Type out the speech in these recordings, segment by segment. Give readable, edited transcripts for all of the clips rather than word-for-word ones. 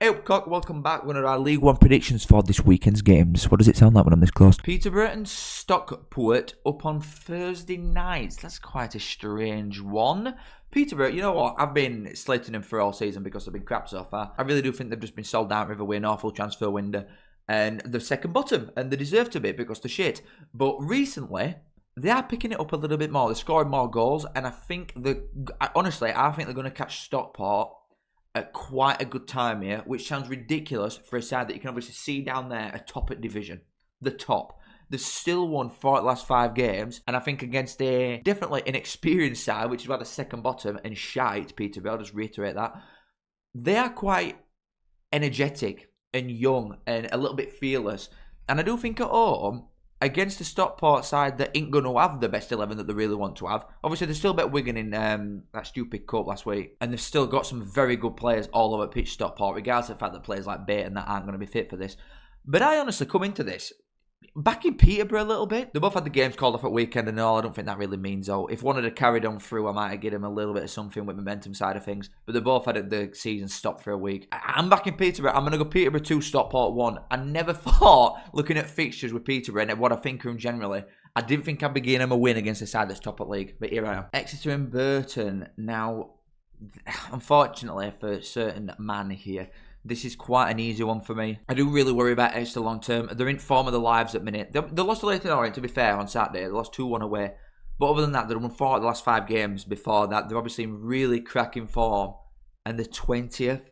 Eyup, Cock, welcome back. One of our League One predictions for this weekend's games. What does it sound like when I'm this close? Peterborough and Stockport up on Thursday nights. That's quite a strange one. Peterborough, you know what? I've been slating them for all season because they've been crap so far. I really do think they've just been sold down River Way, an awful transfer window. And they're second bottom, and they deserve to be because they're shit. But recently, they are picking it up a little bit more. They're scoring more goals, and I think they're going to catch Stockport at quite a good time here, which sounds ridiculous for a side that you can obviously see down there atop at division. The top. They've still won 4 of the last 5 games, and I think against a definitely inexperienced side, which is about the second bottom, and shite, Peterborough, I'll just reiterate that, they are quite energetic and young and a little bit fearless. And I do think at home, against the Stockport side that ain't going to have the best 11 that they really want to have. Obviously, they still bet Wigan in that stupid cup last week. And they've still got some very good players all over pitch Stockport, regardless of the fact that players like Burton that aren't going to be fit for this. But I honestly come into this back in Peterborough a little bit. They both had the games called off at weekend and all. I don't think that really means though. If one had carried on through, I might have given them a little bit of something with momentum side of things. But they both had the season stopped for a week. I'm back in Peterborough. I'm going to go Peterborough 2, Stockport 1. I never thought, looking at fixtures with Peterborough and what I think of them generally, I didn't think I'd be giving them a win against a side that's top at league. But here I am. Exeter and Burton. Now, unfortunately for a certain man here, this is quite an easy one for me. I do really worry about Exeter long term. They're in form of their lives at the minute. They lost to Leyton, Orient, to be fair, on Saturday. They lost 2-1 away. But other than that, they've won 4 of the last 5 games before that. They're obviously in really cracking form. And the 20th.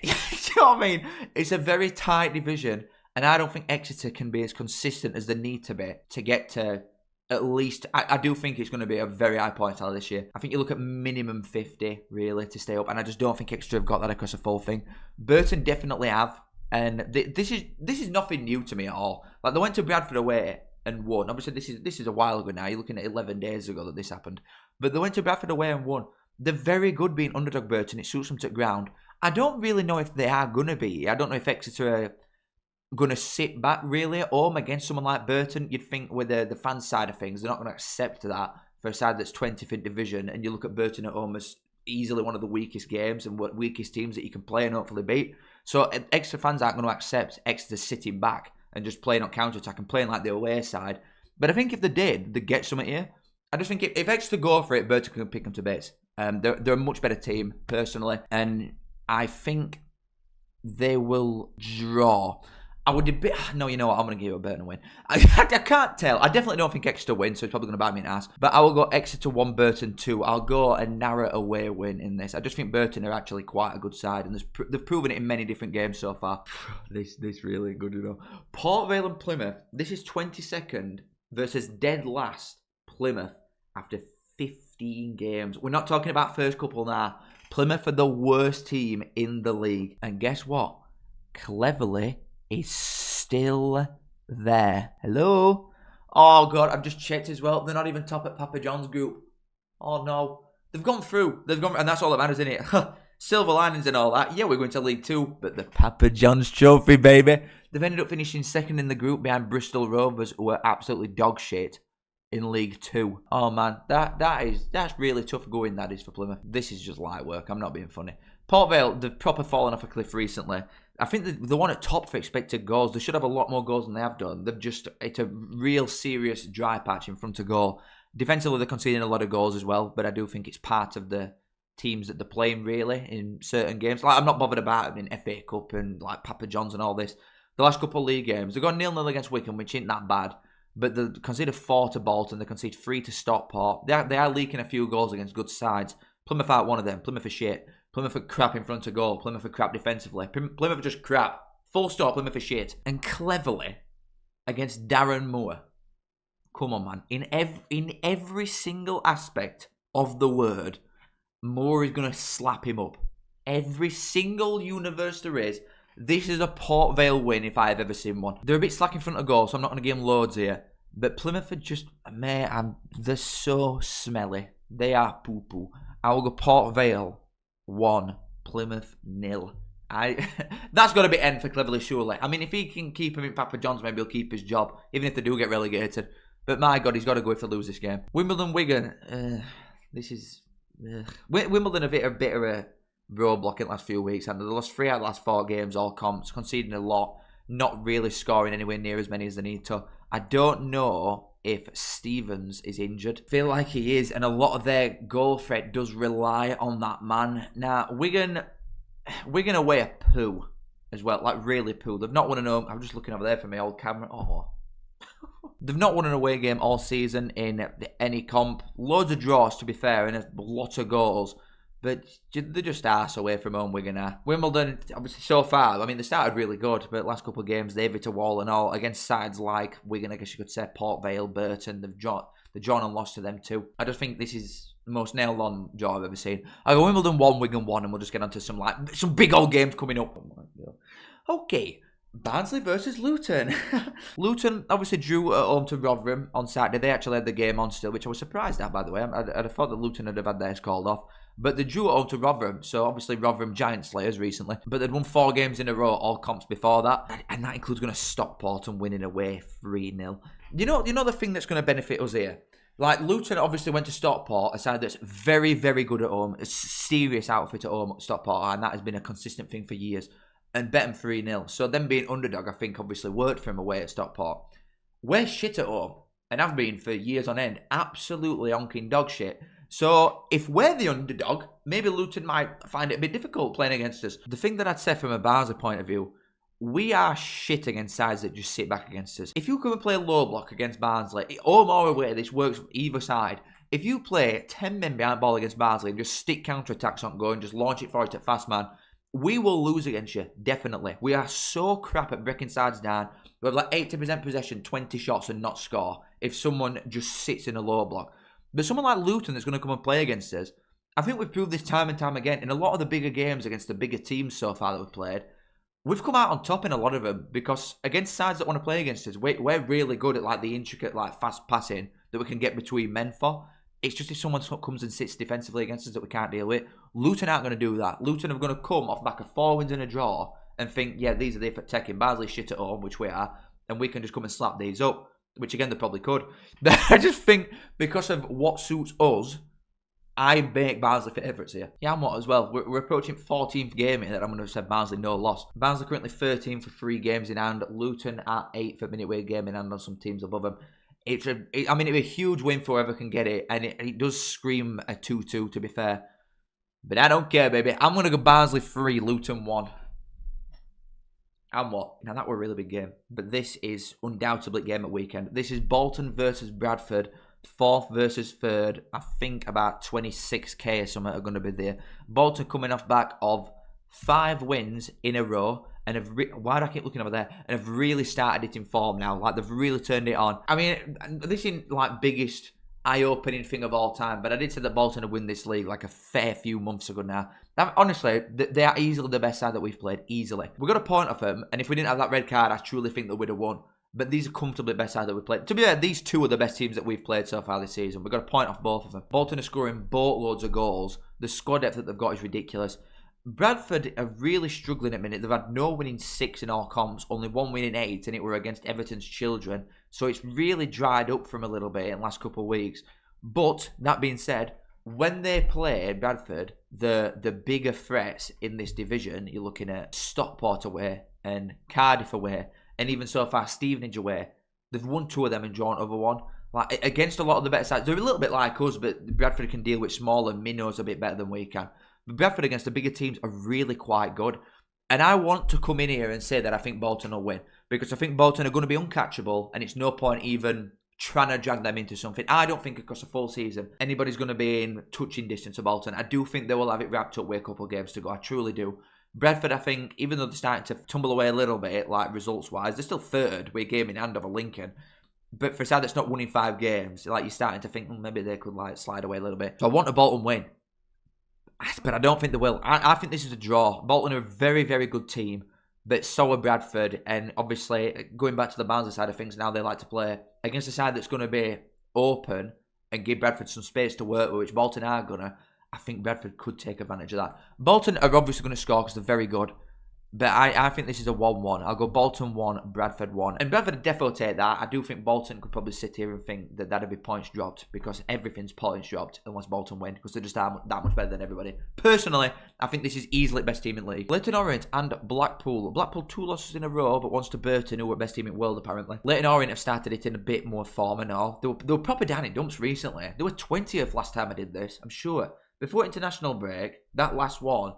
You know what I mean? It's a very tight division. And I don't think Exeter can be as consistent as they need to be to get to at least... I do think it's going to be a very high point tally this year. I think you look at minimum 50, really, to stay up. And I just don't think Exeter have got that across a full thing. Burton definitely have. And this is nothing new to me at all. Like, they went to Bradford away and won. Obviously, this is a while ago now. You're looking at 11 days ago that this happened. But they went to Bradford away and won. They're very good being underdog Burton. It suits them to the ground. I don't really know if they are going to be. I don't know if Exeter are going to sit back really at home against someone like Burton. You'd think with the fan side of things, they're not going to accept that for a side that's 20th in division. And you look at Burton at home as easily one of the weakest games and weakest teams that you can play and hopefully beat. So Exeter fans aren't going to accept Exeter sitting back and just playing on counter-attack and playing like the away side. But I think if they did, they'd get something here. I just think if Exeter go for it, Burton can pick them to bits. They're a much better team, personally. And I think they will draw. I would debate. No, you know what? I'm going to give a Burton a win. I can't tell. I definitely don't think Exeter win, so it's probably going to bite me in the ass. But I will go Exeter 1, Burton 2. I'll go a narrow away win in this. I just think Burton are actually quite a good side, and they've proven it in many different games so far. This really good, you know. Port Vale and Plymouth. This is 22nd versus dead last Plymouth after 15 games. We're not talking about first couple now. Plymouth are the worst team in the league. And guess what? Cleverly, is still there. Hello? Oh, God, I've just checked as well. They're not even top at Papa John's group. Oh, no. They've gone through. And that's all that matters, isn't it? Silver linings and all that. Yeah, we're going to League 2, but the Papa John's trophy, baby. They've ended up finishing second in the group behind Bristol Rovers, who are absolutely dog shit in League 2. Oh, man, that's really tough going, that is, for Plymouth. This is just light work. I'm not being funny. Port Vale, they've proper fallen off a cliff recently. I think the one at top for expected goals. They should have a lot more goals than they have done. It's a real serious dry patch in front of goal. Defensively, they're conceding a lot of goals as well, but I do think it's part of the teams that they're playing, really, in certain games. Like, I'm not bothered about them in FA Cup and like Papa John's and all this. The last couple of league games, they got 0-0 against Wycombe, which ain't that bad. But they conceded 4 to Bolton, they conceded 3 to Stockport. They are leaking a few goals against good sides. Plymouth aren't one of them. Plymouth are shit. Plymouth are crap in front of goal. Plymouth are crap defensively. Plymouth are just crap. Full stop, Plymouth are shit. And cleverly, against Darren Moore. Come on, man. In every single aspect of the word, Moore is going to slap him up. Every single universe there is. This is a Port Vale win if I've ever seen one. They're a bit slack in front of goal, so I'm not going to give them loads here. But Plymouth are just, man, they're so smelly. They are poo-poo. I will go Port Vale 1, Plymouth 0. That's got to be end for Cleverly, surely. I mean, if he can keep him in Papa John's, maybe he'll keep his job, even if they do get relegated. But my God, he's got to go if they lose this game. Wimbledon, Wigan. This is... Wimbledon are a bit of a roadblock in the last few weeks, and they lost 3 out of the last 4 games, all comps, conceding a lot, not really scoring anywhere near as many as they need to. I don't know if Stevens is injured. I feel like he is, and a lot of their goal threat does rely on that man. Now, Wigan away a poo as well, like really poo. They've not won an home. I'm just looking over there for my old camera. Oh. They've not won an away game all season in any comp. Loads of draws, to be fair, and a lot of goals. But they're just arse away from home, Wigan are. Wimbledon, obviously, so far, I mean, they started really good, but last couple of games, they've hit a wall and all. Against sides like Wigan, I guess you could say, Port Vale, Burton, they've drawn and lost to them too. I just think this is the most nailed-on draw I've ever seen. I go Wimbledon 1, Wigan 1, and we'll just get on to some big old games coming up. Oh my God. Okay. Barnsley versus Luton. Luton obviously drew at home to Rotherham on Saturday. They actually had the game on still, which I was surprised at, by the way. I'd have thought that Luton would have had theirs called off. But they drew at home to Rotherham, so obviously Rotherham giant slayers recently. But they'd won 4 games in a row, all comps before that. And that includes going to Stockport and winning away 3-0. You know the thing that's going to benefit us here? Like, Luton obviously went to Stockport, a side that's very, very good at home. A serious outfit at home at Stockport, and that has been a consistent thing for years. And bet them 3-0. So them being underdog, I think, obviously worked for him away at Stockport. We're shit at home, and have been for years on end. Absolutely honking dog shit. So if we're the underdog, maybe Luton might find it a bit difficult playing against us. The thing that I'd say from a Barnsley point of view, we are shit against sides that just sit back against us. If you come and play low block against Barnsley, home or away, this works for either side. If you play 10 men behind ball against Barnsley and just stick counter-attacks on going, just launch it for it at fast man, we will lose against you, definitely. We are so crap at breaking sides down. We have like 80% possession, 20 shots and not score if someone just sits in a low block. But someone like Luton that's going to come and play against us, I think we've proved this time and time again. In a lot of the bigger games against the bigger teams so far that we've played, we've come out on top in a lot of them because against sides that want to play against us, we're really good at like the intricate, like fast passing that we can get between men for. It's just if someone comes and sits defensively against us that we can't deal with. Luton aren't going to do that. Luton are going to come off back of 4 wins and a draw and think, yeah, these are the taking Barnsley shit at home, which we are, and we can just come and slap these up, which again, they probably could. But I just think because of what suits us, I make Barnsley favourites here. Yeah, I'm what as well. We're approaching 14th game here that I'm going to have said Barnsley no loss. Barnsley currently 13th for 3 games in hand. Luton at 8th for minute weight game in hand on some teams above them. It'd be a huge win for whoever can get it, and it does scream a 2-2 to be fair. But I don't care, baby. I'm going to go Barnsley 3, Luton 1. And what? Now that were a really big game, but this is undoubtedly game at weekend. This is Bolton versus Bradford, 4th versus 3rd. I think about 26k or something are going to be there. Bolton coming off back of 5 wins in a row. And why do I keep looking over there? And have really started it in form now. Like, they've really turned it on. I mean, this isn't like biggest eye-opening thing of all time, but I did say that Bolton would win this league like a fair few months ago now. Honestly, they are easily the best side that we've played. Easily. We got a point off them, and if we didn't have that red card, I truly think that we'd have won. But these are comfortably the best side that we've played. To be fair, these 2 are the best teams that we've played so far this season. We've got a point off both of them. Bolton are scoring boatloads of goals. The squad depth that they've got is ridiculous. Bradford are really struggling at the minute. They've had no win in 6 in all comps, only 1 win in 8, and it were against Everton's children. So it's really dried up from a little bit in the last couple of weeks. But, that being said, when they play Bradford, the bigger threats in this division, you're looking at Stockport away and Cardiff away, and even so far Stevenage away. They've won 2 of them and drawn over 1. Like, against a lot of the better sides. They're a little bit like us, but Bradford can deal with smaller minnows a bit better than we can. But Bradford against the bigger teams are really quite good. And I want to come in here and say that I think Bolton will win. Because I think Bolton are going to be uncatchable, and it's no point even trying to drag them into something. I don't think across a full season anybody's going to be in touching distance of Bolton. I do think they will have it wrapped up with a couple of games to go. I truly do. Bradford, I think, even though they're starting to tumble away a little bit, like results-wise, they're still 3rd with a game in hand over Lincoln. But for a side that's not winning 5 games, like, you're starting to think, maybe they could like slide away a little bit. So I want a Bolton win. But I don't think they will. I think this is a draw. Bolton are a very, very good team. But so are Bradford. And obviously, going back to the Barnsley side of things, now they like to play against a side that's going to be open and give Bradford some space to work with, which Bolton are going to. I think Bradford could take advantage of that. Bolton are obviously going to score because they're very good. But I think this is a 1-1. I'll go Bolton 1, Bradford 1. And Bradford would definitely take that. I do think Bolton could probably sit here and think that that'd be points dropped, because everything's points dropped unless Bolton win, because they're just that much better than everybody. Personally, I think this is easily best team in the league. Leyton Orient and Blackpool. Blackpool 2 losses in a row, but once to Burton, who were best team in the world apparently. Leyton Orient have started it in a bit more form and all. They were proper down in dumps recently. They were 20th last time I did this, I'm sure. Before international break, that last one,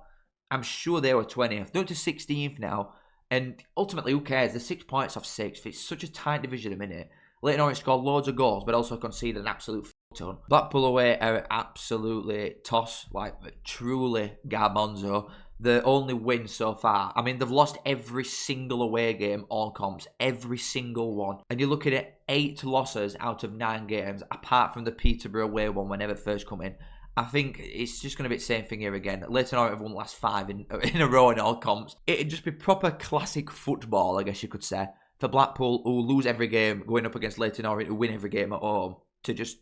I'm sure they were 20th. They're up to 16th now. And ultimately, who cares? They're 6 points off 6th. It's such a tight division a minute. Leyton Orient scored loads of goals, but also conceded an absolute ton. Blackpool away are absolutely toss, like truly garbanzo. The only win so far. I mean, they've lost every single away game, all comps, every single one. And you're looking at 8 losses out of 9 games, apart from the Peterborough away one whenever it first come in. I think it's just going to be the same thing here again. Leyton Orient have won the last 5 in a row in all comps. It'd just be proper classic football, I guess you could say, for Blackpool, who lose every game, going up against Leyton Orient, who win every game at home, to just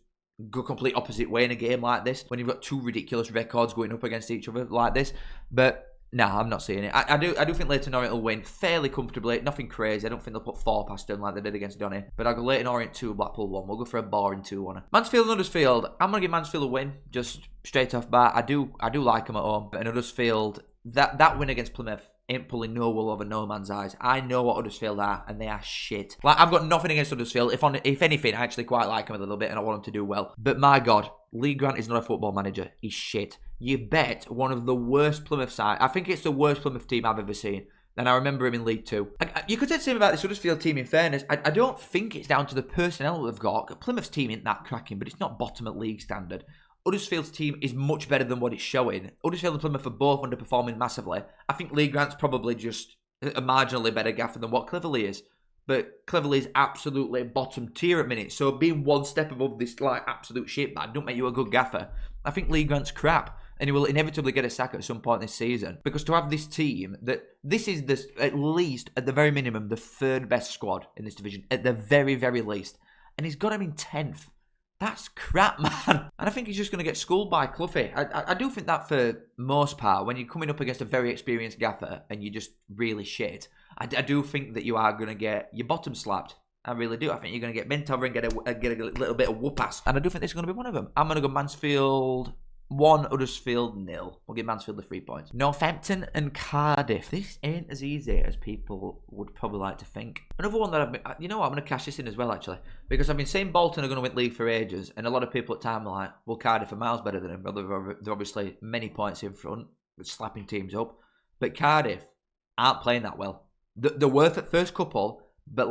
go complete opposite way in a game like this, when you've got 2 ridiculous records going up against each other like this. But no, I'm not seeing it. I do think Leyton Orient will win fairly comfortably. Nothing crazy. I don't think they'll put 4 past them like they did against Donny. But I'll go Leyton Orient 2, Blackpool 1. We'll go for a boring 2-1. Mansfield and Huddersfield. I'm going to give Mansfield a win, just straight off bat. I do like them at home. But in Huddersfield, that win against Plymouth ain't pulling no wool over no man's eyes. I know what Huddersfield are, and they are shit. Like, I've got nothing against Huddersfield. If anything, I actually quite like them a little bit, and I want them to do well. But my God, Lee Grant is not a football manager. He's shit. You bet one of the worst Plymouth side. I think it's the worst Plymouth team I've ever seen. And I remember him in League 2. You could say the same about this Huddersfield team, in fairness. I don't think it's down to the personnel they've got. Plymouth's team isn't that cracking, but it's not bottom at league standard. Huddersfield's team is much better than what it's showing. Huddersfield and Plymouth are both underperforming massively. I think Lee Grant's probably just a marginally better gaffer than what Cleverley is. But Cleverley is absolutely bottom tier at minute. So being one step above this like absolute shitbag don't make you a good gaffer. I think Lee Grant's crap. And he will inevitably get a sack at some point this season. Because to have this team, this is at least, at the very minimum, the 3rd best squad in this division. At the very, very least. And he's got him in 10th. That's crap, man. And I think he's just going to get schooled by Cloughie. I do think that for most part, when you're coming up against a very experienced gaffer and you're just really shit, I do think that you are going to get your bottom slapped. I really do. I think you're going to get bent over and get a little bit of whoop-ass. And I do think this is going to be one of them. I'm going to go Mansfield 1, Huddersfield 0. We'll give Mansfield the 3 points. Northampton and Cardiff. This ain't as easy as people would probably like to think. Another one that I've been... You know what? I'm going to cash this in as well, actually. Because I've been saying Bolton are going to win league for ages. And a lot of people at time are like, well, Cardiff are miles better than them. They're obviously many points in front, slapping teams up. But Cardiff aren't playing that well. They're worth at first couple. But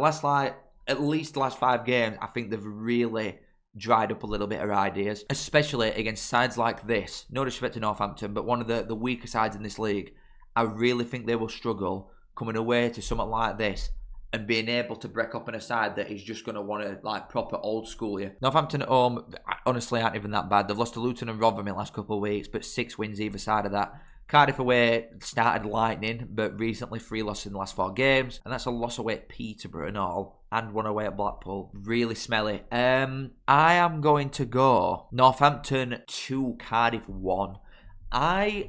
at least the last 5 games, I think they've really dried up a little bit of ideas, especially against sides like this. No disrespect to Northampton, but one of the weaker sides in this league. I really think they will struggle coming away to something like this and being able to break up on a side that is just going to want to like proper old school you. Northampton at home, honestly, aren't even that bad. They've lost to Luton and Rotherham in the last couple of weeks, but 6 wins either side of that. Cardiff away started lightning, but recently 3 losses in the last 4 games. And that's a loss away at Peterborough and all. And 1 away at Blackpool. Really smelly. I am going to go Northampton 2, Cardiff 1. I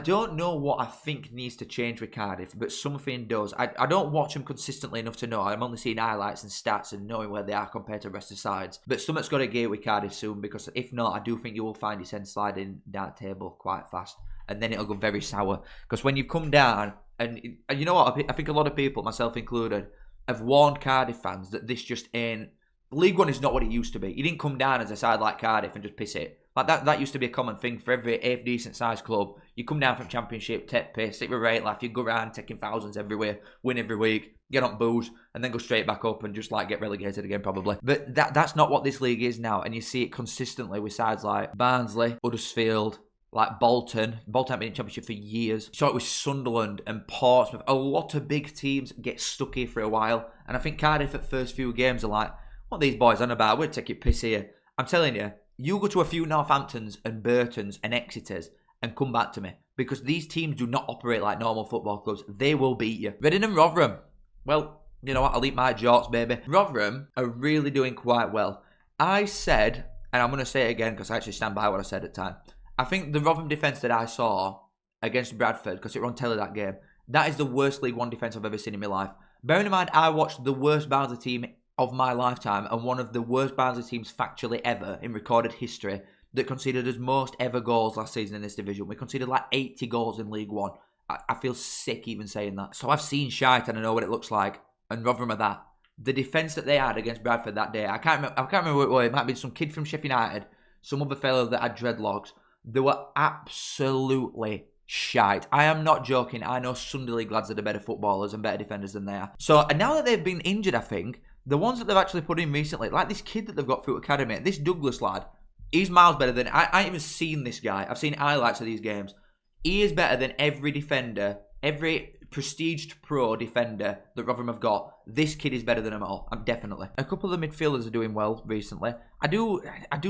don't know what I think needs to change with Cardiff, but something does. I don't watch them consistently enough to know. I'm only seeing highlights and stats and knowing where they are compared to the rest of the sides. But something's got to gear with Cardiff soon, because if not, I do think you will find your end sliding down the table quite fast. And then it'll go very sour. Because when you've come down, and you know what, I think a lot of people, myself included, have warned Cardiff fans that this just ain't... League One is not what it used to be. You didn't come down as a side like Cardiff and just piss it. Like that used to be a common thing for every decent sized club. You come down from Championship, take piss, sit with rate laugh, you go around taking thousands everywhere, win every week, get on booze, and then go straight back up and just like get relegated again probably. But that's not what this league is now, and you see it consistently with sides like Barnsley, Huddersfield, like Bolton. Bolton haven't been in Championship for years. You saw it with Sunderland and Portsmouth. A lot of big teams get stuck here for a while, and I think Cardiff at first few games are like, what are these boys on about? We're taking piss here. I'm telling you, you go to a few Northamptons and Burtons and Exeters and come back to me. Because these teams do not operate like normal football clubs. They will beat you. Reading and Rotherham. Well, you know what? I'll eat my jorts, baby. Rotherham are really doing quite well. I said, and I'm going to say it again because I actually stand by what I said at the time. I think the Rotherham defence that I saw against Bradford, because it was on telly that game. That is the worst League One defence I've ever seen in my life. Bearing in mind, I watched the worst Barnsley team of my lifetime and one of the worst Barnsley teams factually ever in recorded history that conceded as most ever goals last season in this division. We conceded like 80 goals in League One. I feel sick even saying that. So I've seen shite and I know what it looks like. And Rotherham are that. The defence that they had against Bradford that day, I can't remember what it was. It might be some kid from Sheffield United, some other fellow that had dreadlocks. They were absolutely shite. I am not joking. I know Sunday League lads that are better footballers and better defenders than they are. So, and now that they've been injured, I think, the ones that they've actually put in recently, like this kid that they've got through academy, this Douglas lad, he's miles better than... I ain't even seen this guy. I've seen highlights of these games. He is better than every defender, every prestiged pro defender that Rotherham have got. This kid is better than them all. Definitely. A couple of the midfielders are doing well recently. I do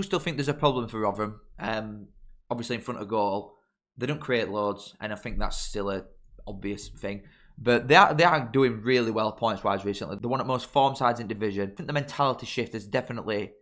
still think there's a problem for Rotherham. Obviously in front of goal. They don't create loads, and I think that's still an obvious thing. But they are doing really well points-wise recently. They're one of the most form sides in division. I think the mentality shift has definitely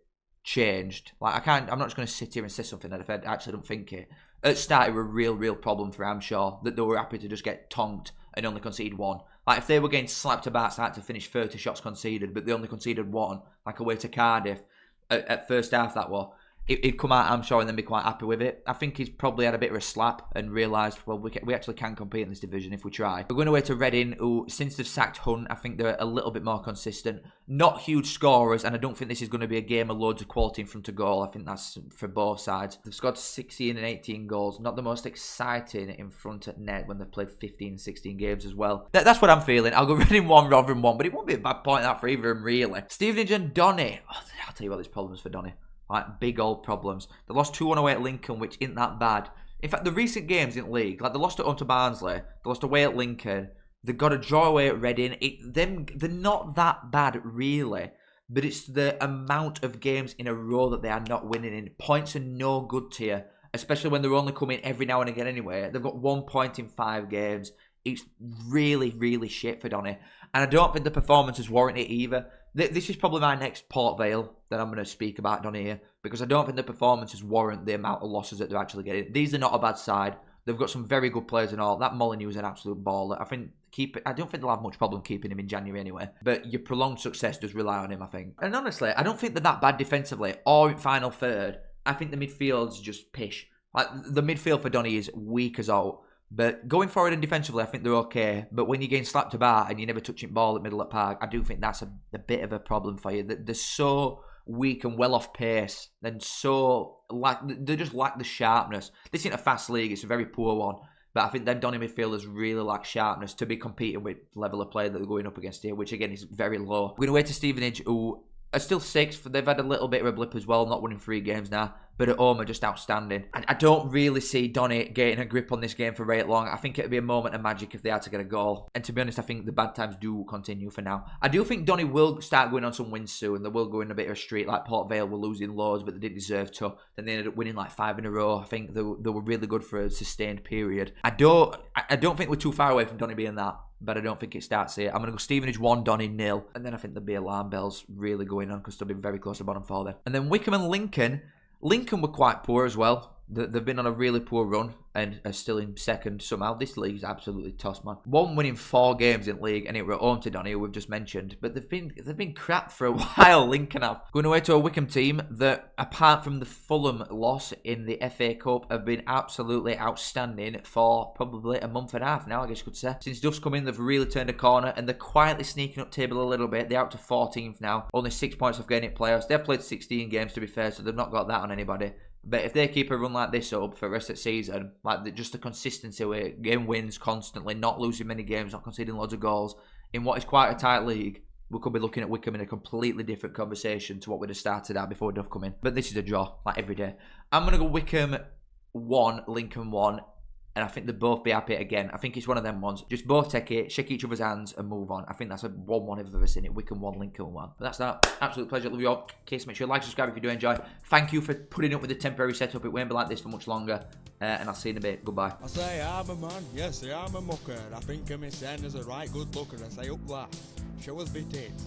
changed. Like I'm not just going to sit here and say something that I actually don't think it. At start, it was a real problem for Amshaw that they were happy to just get tonked and only concede one. Like if they were getting slapped about start to finish 30 shots conceded, but they only conceded one, like away to Cardiff at first half that was. He'd come out, I'm sure, and then be quite happy with it. I think he's probably had a bit of a slap and realised, well, we actually can compete in this division if we try. We're going away to Reading, who, since they've sacked Hunt, I think they're a little bit more consistent. Not huge scorers, and I don't think this is going to be a game of loads of quality in front of goal. I think that's for both sides. They've scored 16 and 18 goals. Not the most exciting in front at net when they've played 15 and 16 games as well. That's what I'm feeling. I'll go Reading 1, Rotherham 1, but it won't be a bad point that for either of them, really. Stevenage and Donny. Oh, I'll tell you what, there's problems for Donny. Like, big old problems. They lost 2-1 away at Lincoln, which isn't that bad. In fact, the recent games in league, like they lost at home to Barnsley, they lost away at Lincoln, they got a draw away at Reading. They're not that bad, really. But it's the amount of games in a row that they are not winning in. Points are no good to you, especially when they're only coming every now and again anyway. They've got 1 point in 5 games. It's really shit for Donny. And I don't think the performances warrant it either. This is probably my next Port Vale that I'm going to speak about Donny here, because I don't think the performances warrant the amount of losses that they're actually getting. These are not a bad side. They've got some very good players and all. That Molyneux is an absolute baller. I don't think they'll have much problem keeping him in January anyway. But your prolonged success does rely on him, I think. And honestly, I don't think they're that bad defensively or in final third. I think the midfield's just pish. Like the midfield for Donny is weak as all. But going forward and defensively, I think they're okay. But when you're getting slapped about and you're never touching ball at middle of the park, I do think that's a bit of a problem for you. They're so weak and well off pace, and they just lack the sharpness. This isn't a fast league; it's a very poor one. But I think them Donny midfielders really lack sharpness to be competing with the level of play that they're going up against here, which again is very low. We're going away to Stevenage, who are still 6th. They've had a little bit of a blip as well, not winning 3 games now. But at home are just outstanding. And I don't really see Donny getting a grip on this game for very long. I think it'd be a moment of magic if they had to get a goal. And to be honest, I think the bad times do continue for now. I do think Donny will start going on some wins soon. They will go in a bit of a streak, like Port Vale were losing loads, but they didn't deserve to. Then they ended up winning like 5 in a row. I think they were really good for a sustained period. I don't think we're too far away from Donny being that. But I don't think it starts here. I'm going to go Stevenage 1, Donny 0. And then I think there'll be alarm bells really going on because they'll be very close to bottom 4 then. And then Wycombe and Lincoln. Lincoln were quite poor as well. They've been on a really poor run and are still in second somehow. This league's absolutely tossed, man. One winning 4 games in league, and it were at home to Donny, who we've just mentioned. But they've been crap for a while, Lincoln have. Going away to a Wycombe team that, apart from the Fulham loss in the FA Cup, have been absolutely outstanding for probably a month and a half now, I guess you could say. Since Duff's come in, they've really turned a corner, and they're quietly sneaking up table a little bit. They're out to 14th now. Only 6 points off getting it playoffs. They've played 16 games, to be fair, so they've not got that on anybody. But if they keep a run like this up for the rest of the season, like just the consistency with it, game wins constantly, not losing many games, not conceding loads of goals, in what is quite a tight league, we could be looking at Wycombe in a completely different conversation to what we'd have started at before Duff come in. But this is a draw, like every day. I'm going to go Wycombe 1, Lincoln 1. And I think they'll both be happy again. I think it's one of them ones. Just both take it, shake each other's hands and move on. I think that's a 1-1 if I've ever seen it. Wycombe 1, Lincoln 1. But that's that. Absolute pleasure. Love you all. Case, make sure you like, subscribe if you do enjoy. Thank you for putting up with the temporary setup. It won't be like this for much longer. And I'll see you in a bit. Goodbye. I say I'm a man. Yes, I'm a mucker. I think of me saying as a right good looker. I say up that. Show us bit it.